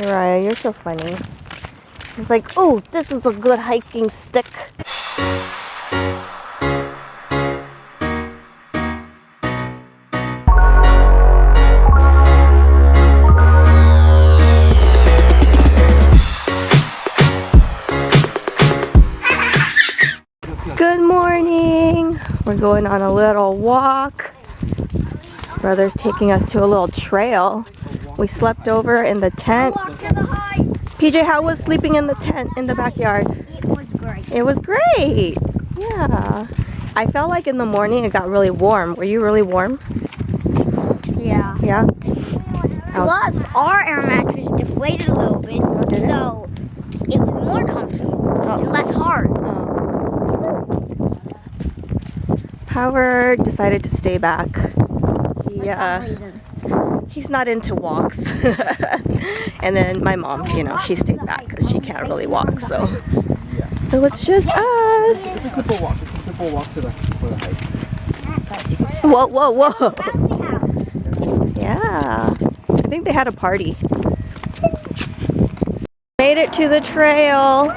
Raya, you're so funny. It's like, oh, this is a good hiking stick. Good morning. We're going on a little walk. Brother's taking us to a little trail. We slept over in the tent. PJ, how was sleeping in the tent in the backyard? It was great. It was great. Yeah. I felt like in the morning it got really warm. Were you really warm? Yeah. Yeah? Plus, our air mattress deflated a little bit, so it was more comfortable and less hard. Power decided to stay back. Yeah. He's not into walks. And then my mom, you know, she stayed back because she can't really walk. So it's just us. It's a simple walk. It's a simple walk for the hike. Whoa, whoa, whoa. Yeah. I think they had a party. Made it to the trail.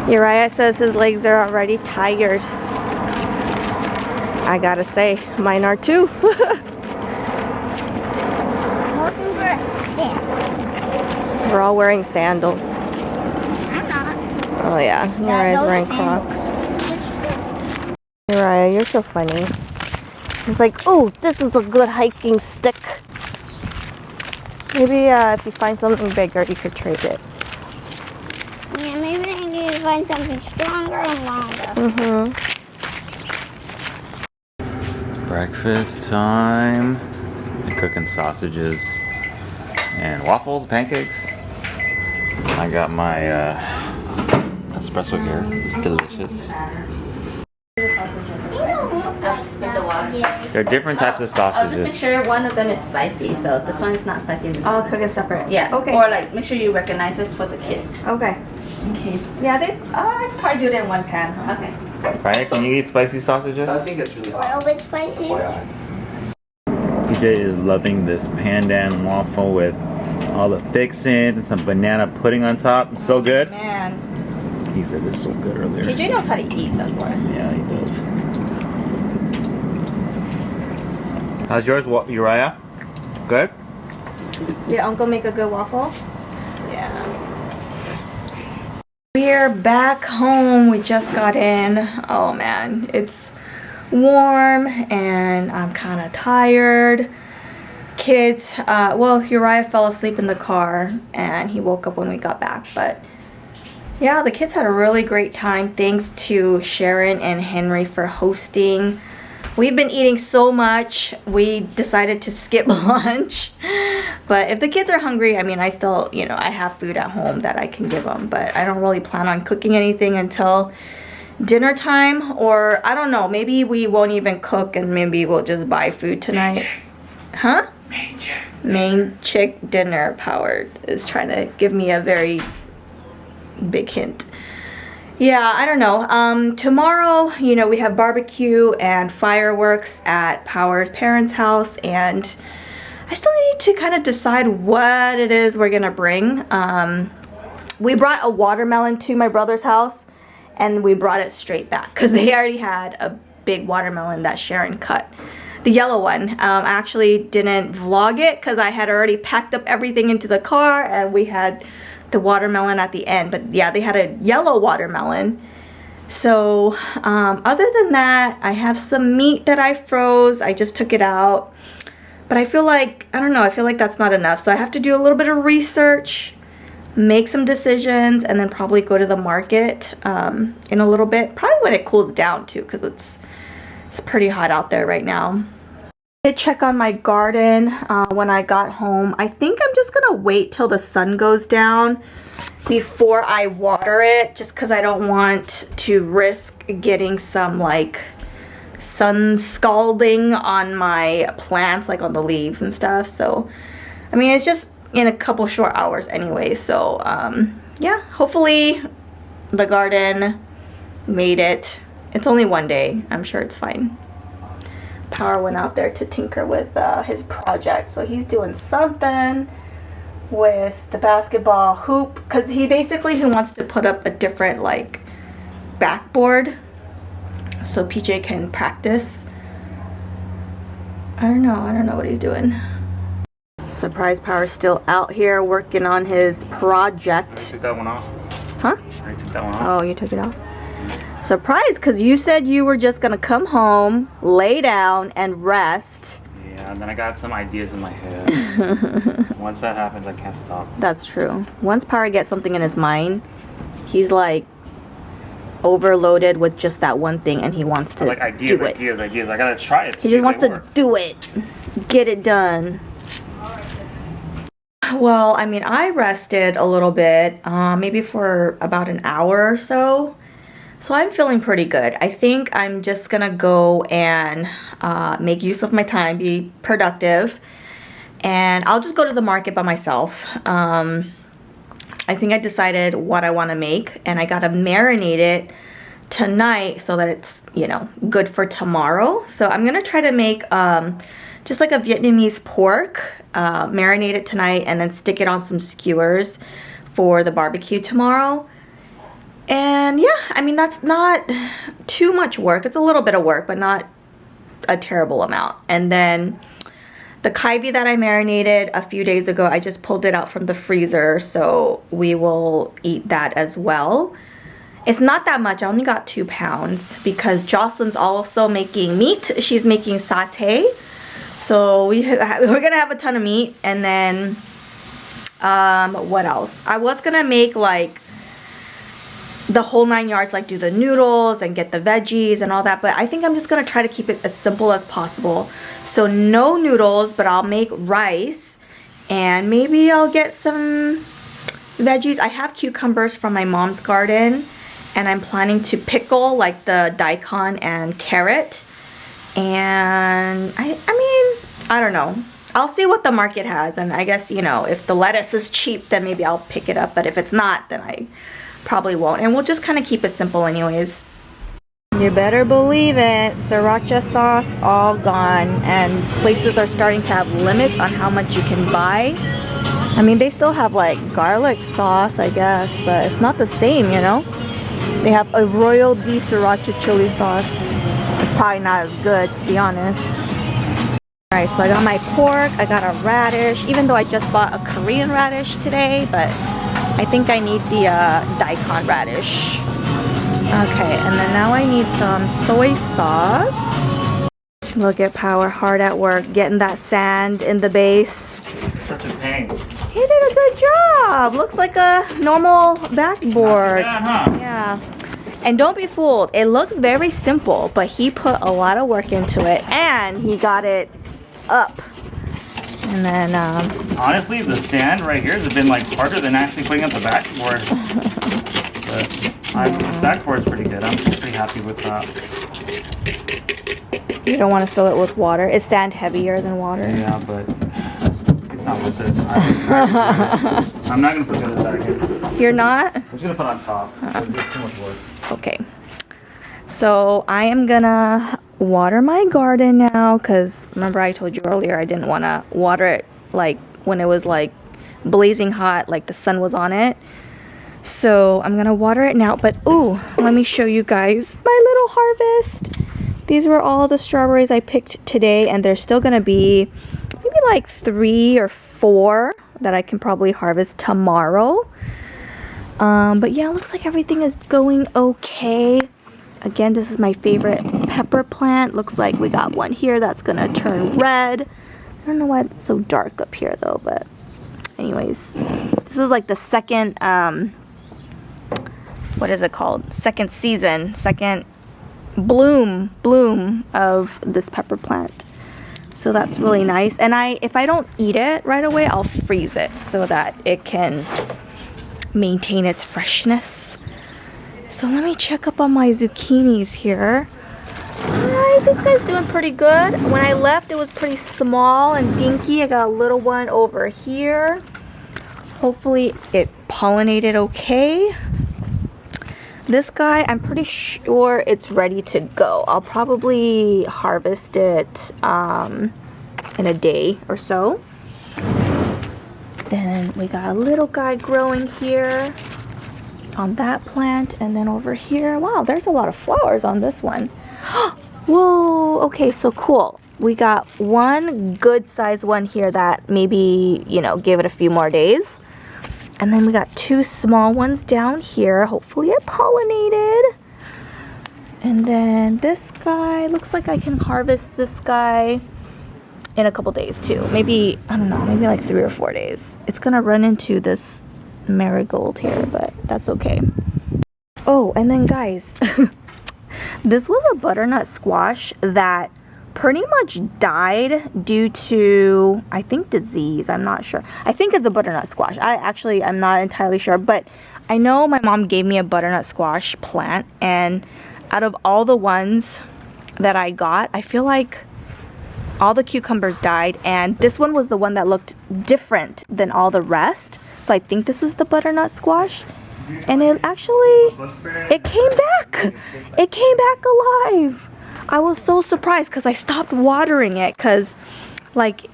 Uriah says his legs are already tired. I gotta say, mine are too. We're all wearing sandals. I'm not. Oh yeah, Uriah's wearing Crocs. Uriah, you're so funny. It's like, oh, this is a good hiking stick. Maybe if you find something bigger, you could trade it. Yeah, maybe I need to find something stronger and longer. Breakfast time. I'm cooking sausages and waffles, pancakes. I got my espresso here. It's delicious. There are different types of I'll just make sausages. sure one of them is spicy. So this one is not spicy. This I'll one. cook it separate. Yeah. Okay. Or like make sure you recognize this for the kids Okay. in case. Yeah, I could probably do it in one pan, huh? Okay. Ryan, can you eat spicy sausages? I think it's really A hot. little bit spicy. PJ is loving this pandan waffle with all the fixins and some banana pudding on top. It's so good. Man, He said it's so good earlier. PJ knows how to eat, that's why. Yeah, he does. How's yours, Uriah? Good? Did Uncle make a good waffle? Yeah. We're back home. We just got in. Oh man, it's warm and I'm kind of tired. Kids, well, Uriah fell asleep in the car and he woke up when we got back. But yeah, the kids had a really great time. Thanks to Sharon and Henry for hosting. We've been eating so much, we decided to skip lunch. But if the kids are hungry, I mean, I still, you know, I have food at home that I can give them. But I don't really plan on cooking anything until dinner time. Or, I don't know, maybe we won't even cook and maybe we'll just buy food tonight. Huh? Main chick dinner. Power is trying to give me a very big hint. Yeah, I don't know. Tomorrow, you know, we have barbecue and fireworks at Power's parents' house, and I still need to kind of decide what it is we're gonna bring. We brought a watermelon to my brother's house, and we brought it straight back because they already had a big watermelon that Sharon cut. The yellow one. I actually didn't vlog it because I had already packed up everything into the car, and we had the watermelon at the end. But yeah, they had a yellow watermelon. So other than that, I have some meat that I froze. I just took it out. But I feel like, I don't know, I feel like that's not enough. So I have to do a little bit of research, make some decisions, and then probably go to the market in a little bit. Probably when it cools down too, because it's pretty hot out there right now. I did check on my garden when I got home. I think I'm just gonna wait till the sun goes down before I water it, just because I don't want to risk getting some like sun scalding on my plants, like on the leaves and stuff. So I mean, it's just in a couple short hours anyway. So yeah, hopefully the garden made it. It's only one day. I'm sure it's fine. Power went out there to tinker with his project, so he's doing something with the basketball hoop because he wants to put up a different like backboard so PJ can practice. I don't know what he's doing. Surprise Power's still out here working on his project. I took that one off. Huh? I took that one off. Oh, you took it off? Surprise, because you said you were just gonna come home, lay down, and rest. Yeah, and then I got some ideas in my head. Once that happens, I can't stop. That's true. Once Power gets something in his mind, he's like overloaded with just that one thing, and he wants to I like ideas, do it. ideas. I gotta try it. He just wants to do it, get it done. Well, I mean, I rested a little bit, maybe for about an hour or so. So I'm feeling pretty good. I think I'm just gonna go and make use of my time, be productive, and I'll just go to the market by myself. I think I decided what I want to make, and I gotta marinate it tonight so that it's, you know, good for tomorrow. So I'm gonna try to make just like a Vietnamese pork, marinate it tonight, and then stick it on some skewers for the barbecue tomorrow. And yeah, I mean, that's not too much work. It's a little bit of work, but not a terrible amount. And then the kaibi that I marinated a few days ago, I just pulled it out from the freezer, so we will eat that as well. It's not that much. I only got 2 pounds because Jocelyn's also making meat. She's making satay. So we're gonna have a ton of meat. And then what else? I was gonna make like the whole 9 yards, like do the noodles and get the veggies and all that, but I think I'm just gonna try to keep it as simple as possible. So no noodles, but I'll make rice, and maybe I'll get some veggies. I have cucumbers from my mom's garden, and I'm planning to pickle like the daikon and carrot. And I mean, I don't know. I'll see what the market has, and I guess, you know, if the lettuce is cheap, then maybe I'll pick it up, but if it's not, then I probably won't. And we'll just kind of keep it simple anyways. You better believe it, sriracha sauce all gone, and places are starting to have limits on how much you can buy. I mean, they still have like garlic sauce, I guess, but it's not the same, you know? They have a Royal D sriracha chili sauce. It's probably not as good, to be honest. Alright, so I got my pork, I got a radish, even though I just bought a Korean radish today, but I think I need the daikon radish. Okay, and then now I need some soy sauce. Look at Power, hard at work, getting that sand in the base. Such a pain. He did a good job. Looks like a normal backboard. Not too bad, huh? Yeah. And don't be fooled. It looks very simple, but he put a lot of work into it, and he got it up. And then honestly, the sand right here has been like harder than actually putting up the backboard. But the backboard's pretty good. I'm pretty happy with that. You don't want to fill it with water. Is sand heavier than water? Yeah, but it's not worth it. I'm not gonna put it back in. You're not? I'm just gonna put it on top. It's too much work. Okay. So I am gonna water my garden now, because remember I told you earlier I didn't want to water it like when it was like blazing hot, like the sun was on it. So I'm gonna water it now. But ooh, let me show you guys my little harvest. These were all the strawberries I picked today, and there's still gonna be maybe like 3 or 4 that I can probably harvest tomorrow. But yeah, it looks like everything is going okay. Again, this is my favorite pepper plant. Looks like we got one here that's gonna turn red. I don't know why it's so dark up here though, but anyways, this is like the second, what is it called? Second season, second bloom of this pepper plant. So that's really nice. And if I don't eat it right away, I'll freeze it so that it can maintain its freshness. So let me check up on my zucchinis here. Alright, this guy's doing pretty good. When I left, it was pretty small and dinky. I got a little one over here. Hopefully it pollinated okay. This guy, I'm pretty sure it's ready to go. I'll probably harvest it in a day or so. Then we got a little guy growing here on that plant. And then over here, wow, there's a lot of flowers on this one. Whoa, okay, so cool. We got one good sized one here that maybe, you know, give it a few more days. And then we got two small ones down here. Hopefully it pollinated. And then this guy, looks like I can harvest this guy in a couple days too. Maybe, I don't know, maybe like 3 or 4 days. It's gonna run into this marigold here, but that's okay. Oh, and then guys, this was a butternut squash that pretty much died due to, I think, disease. I'm not sure. I think it's a butternut squash. I'm not entirely sure, but I know my mom gave me a butternut squash plant, and out of all the ones that I got, I feel like all the cucumbers died, and this one was the one that looked different than all the rest. So I think this is the butternut squash. And it came back. It came back alive. I was so surprised because I stopped watering it because like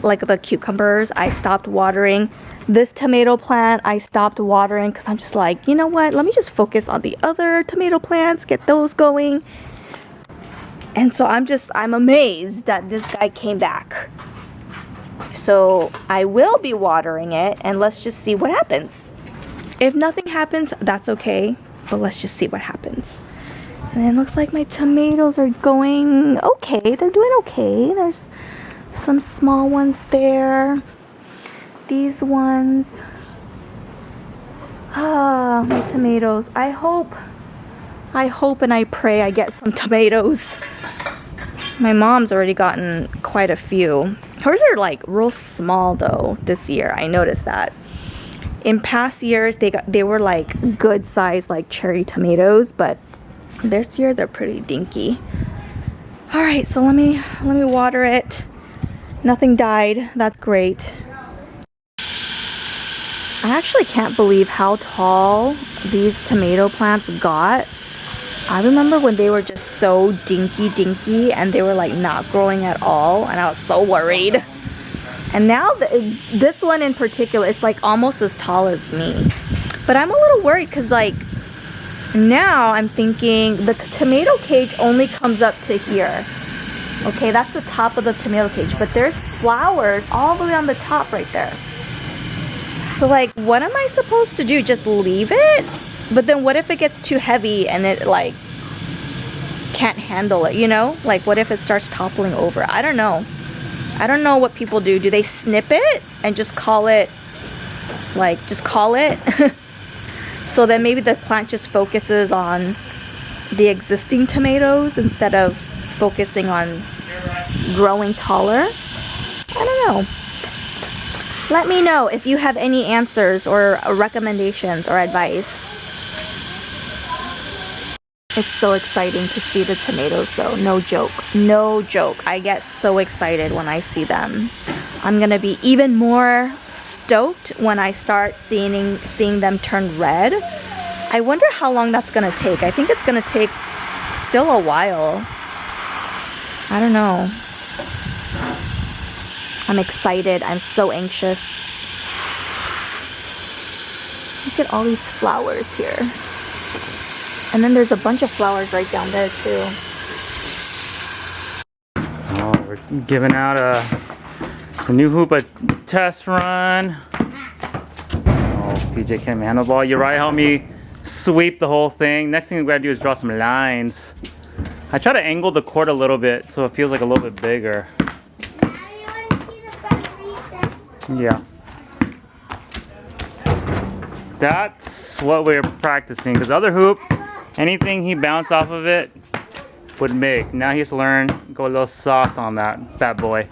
the cucumbers, I stopped watering. This tomato plant, I stopped watering because I'm just like, you know what? Let me just focus on the other tomato plants, get those going. And so I'm amazed that this guy came back. So I will be watering it, and let's just see what happens. If nothing happens, that's okay, but let's just see what happens. And it looks like my tomatoes are going okay. They're doing okay. There's some small ones there. These ones. Ah, my tomatoes. I hope and I pray I get some tomatoes. My mom's already gotten quite a few. Hers are like real small though this year. I noticed that. In past years they were like good size like cherry tomatoes, but this year they're pretty dinky. All right, so let me water it. Nothing died. That's great. I actually can't believe how tall these tomato plants got. I remember when they were just so dinky and they were like not growing at all, and I was so worried. And now this one in particular, it's like almost as tall as me. But I'm a little worried because like now I'm thinking the tomato cage only comes up to here. Okay, that's the top of the tomato cage, but there's flowers all the way on the top right there. So like, what am I supposed to do? Just leave it? But then what if it gets too heavy and it like can't handle it, you know? Like what if it starts toppling over? I don't know. I don't know what people do. Do they snip it and just call it, like just call it? So then maybe the plant just focuses on the existing tomatoes instead of focusing on growing taller. I don't know. Let me know if you have any answers or recommendations or advice. It's so exciting to see the tomatoes though. No joke. No joke. I get so excited when I see them. I'm gonna be even more stoked when I start seeing them turn red. I wonder how long that's gonna take. I think it's gonna take still a while. I don't know. I'm excited. I'm so anxious. Look at all these flowers here. And then there's a bunch of flowers right down there too. Oh, we're giving out a new hoop a test run. Oh, PJ can't handle the ball. Uriah helped me sweep the whole thing. Next thing we gotta do is draw some lines. I try to angle the court a little bit so it feels like a little bit bigger. Yeah. That's what we're practicing, because the other hoop, anything he bounced off of it would make. Now he's learned, go a little soft on that bad boy.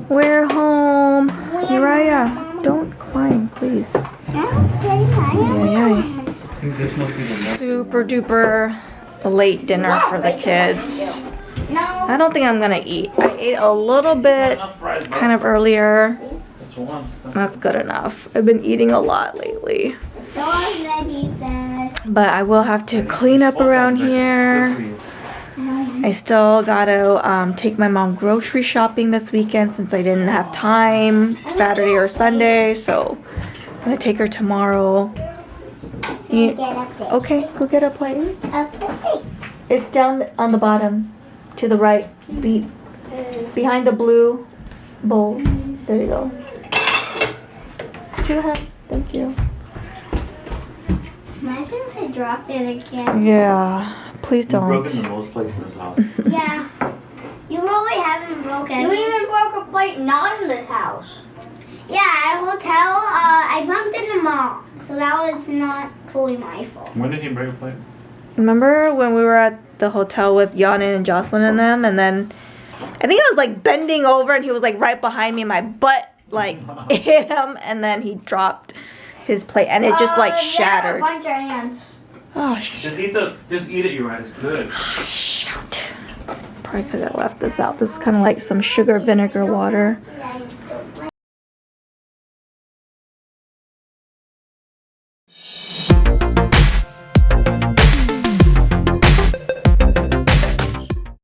We're home. Uriah, don't climb, please. Yeah. This must be the Super duper late dinner for the kids. I don't think I'm gonna eat. I ate a little bit kind of earlier. That's good enough. I've been eating a lot lately. But I will have to clean up around here. I still gotta take my mom grocery shopping this weekend since I didn't have time Saturday or Sunday. So I'm gonna take her tomorrow. You- Get up there. okay, go get a plate. Up the tree. It's down on the bottom, to the right, behind the blue bowl. There you go. 2 hands, thank you. Imagine if I dropped it again. Yeah, please don't. the most plates in this house. Yeah. You really haven't broken. You even broke a plate not in this house. Yeah, at a hotel, I bumped into Mom. So that was not fully my fault. When did he break a plate? Remember when we were at the hotel with Yanin and Jocelyn and them, and then I think I was like bending over and he was like right behind me, my butt like hit him, and then he dropped his plate and it just like shattered. There are a bunch of ants. Oh Just eat it, you're right. It's good. shoot! Probably because I left this out. This is kind of like some sugar vinegar water. Yeah,